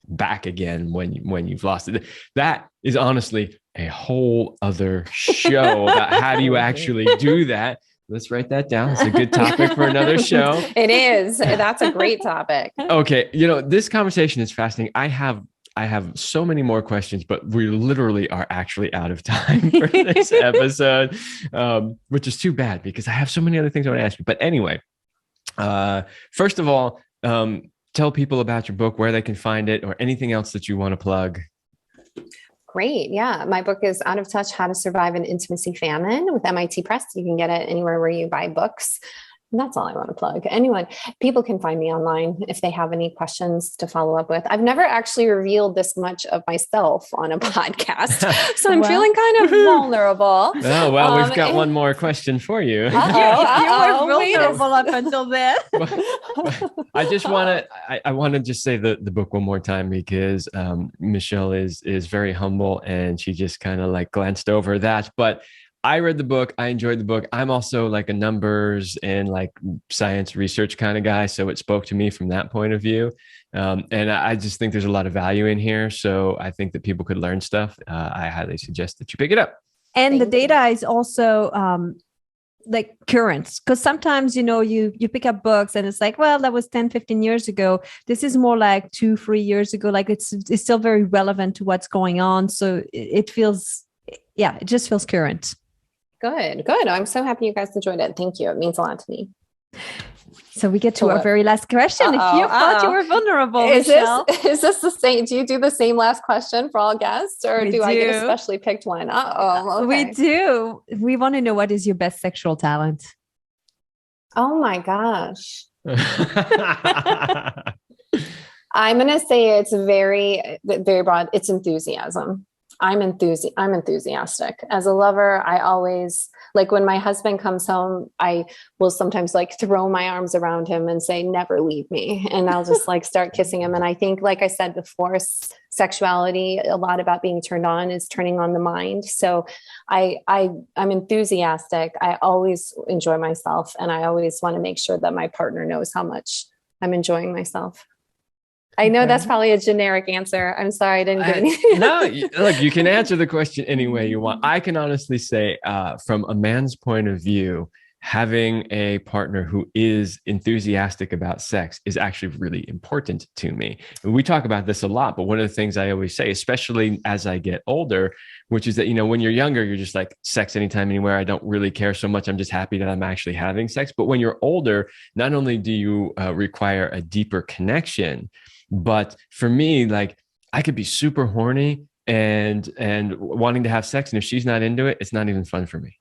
back again when you've lost it. That is honestly a whole other show about how do you actually do that. Let's write that down. It's a good topic for another show. It is. That's a great topic. Okay. This conversation is fascinating. I have so many more questions, but we literally are actually out of time for this episode, which is too bad because I have so many other things I want to ask you. But anyway, first of all, tell people about your book, where they can find it, or anything else that you want to plug. Great. Yeah. My book is Out of Touch, How to Survive an Intimacy Famine with MIT Press. You can get it anywhere where you buy books. And that's all I want to plug. People can find me online if they have any questions to follow up with. I've never actually revealed this much of myself on a podcast, so I'm feeling kind of vulnerable. Oh, well, we've got one more question for you. You were vulnerable up until then. I just want to just say the book one more time because Michelle is very humble and she just kind of like glanced over that, but I read the book. I enjoyed the book. I'm also like a numbers and like science research kind of guy. So it spoke to me from that point of view. And I just think there's a lot of value in here. So I think that people could learn stuff. I highly suggest that you pick it up. And the data is also like current, because sometimes, you pick up books and it's like, well, that was 10, 15 years ago. This is more like 2-3 years ago. Like it's still very relevant to what's going on. So it just feels current. Good. I'm so happy you guys enjoyed it. Thank you. It means a lot to me. So we get to our very last question. If you thought you were vulnerable, Michelle. Is this the same? Do you do the same last question for all guests, or do I get a specially picked one? Okay. We do. We want to know, what is your best sexual talent? Oh my gosh. I'm going to say it's very, very broad. It's enthusiasm. I'm enthusiastic. As a lover, I always, like when my husband comes home, I will sometimes like throw my arms around him and say, never leave me. And I'll just like start kissing him. And I think, like I said before, sexuality, a lot about being turned on is turning on the mind. So I'm enthusiastic. I always enjoy myself. And I always want to make sure that my partner knows how much I'm enjoying myself. I know that's probably a generic answer. I'm sorry I didn't get anything. No, look, you can answer the question any way you want. I can honestly say, from a man's point of view, having a partner who is enthusiastic about sex is actually really important to me. And we talk about this a lot, but one of the things I always say, especially as I get older, which is that, when you're younger, you're just like, sex anytime, anywhere. I don't really care so much. I'm just happy that I'm actually having sex. But when you're older, not only do you require a deeper connection, but for me, like, I could be super horny and wanting to have sex, and if she's not into it, it's not even fun for me.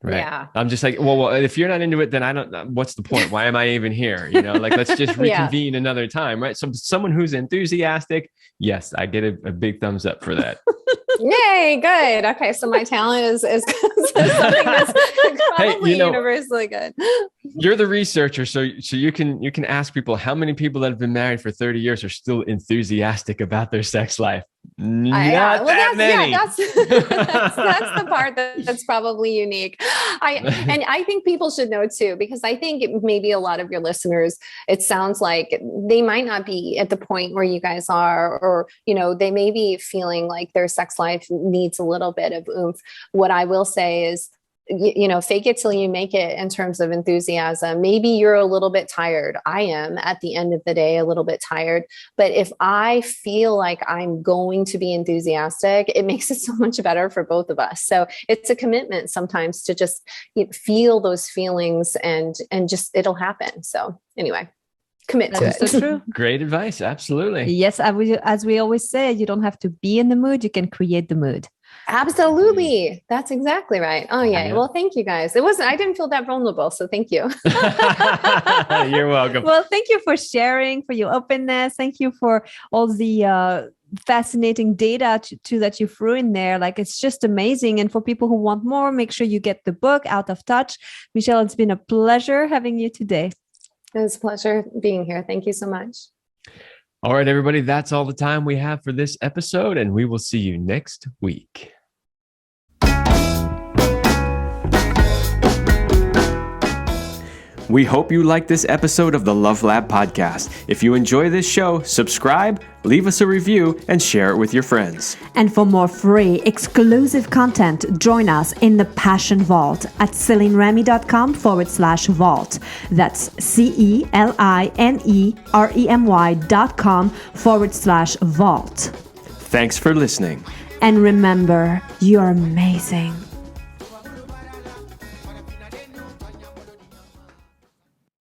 Right. Yeah. I'm just like, well, if you're not into it, then I don't, what's the point? Why am I even here? Like, let's just reconvene another time. Right. So someone who's enthusiastic. Yes. I get a big thumbs up for that. Yay. Good. Okay. So my talent is something that's probably universally good. You're the researcher. So you can ask people, how many people that have been married for 30 years are still enthusiastic about their sex life? Not that many. Yeah, that's the part that's probably unique. I think people should know too, because I think maybe a lot of your listeners, it sounds like they might not be at the point where you guys are, or, they may be feeling like their sex life needs a little bit of oomph. What I will say is, fake it till you make it in terms of enthusiasm. Maybe you're a little bit tired. I am at the end of the day, a little bit tired. But if I feel like I'm going to be enthusiastic, it makes it so much better for both of us. So it's a commitment sometimes to just feel those feelings and just, it'll happen. So anyway. commit to That's it. so true. Great advice. Absolutely. Yes, as we always say, you don't have to be in the mood, you can create the mood. Absolutely. That's exactly right. Oh yeah. Yeah. Well, thank you guys. I didn't feel that vulnerable. So thank you. You're welcome. Well, thank you for sharing, for your openness. Thank you for all the fascinating data too that you threw in there. Like, it's just amazing. And for people who want more, make sure you get the book, Out of Touch. Michelle, it's been a pleasure having you today. It was a pleasure being here. Thank you so much. All right, everybody, that's all the time we have for this episode, and we will see you next week. We hope you liked this episode of the Love Lab podcast. If you enjoy this show, subscribe, leave us a review, and share it with your friends. And for more free, exclusive content, join us in the Passion Vault at CelineRemy.com/vault. That's CelineRemy.com/vault. Thanks for listening. And remember, you're amazing.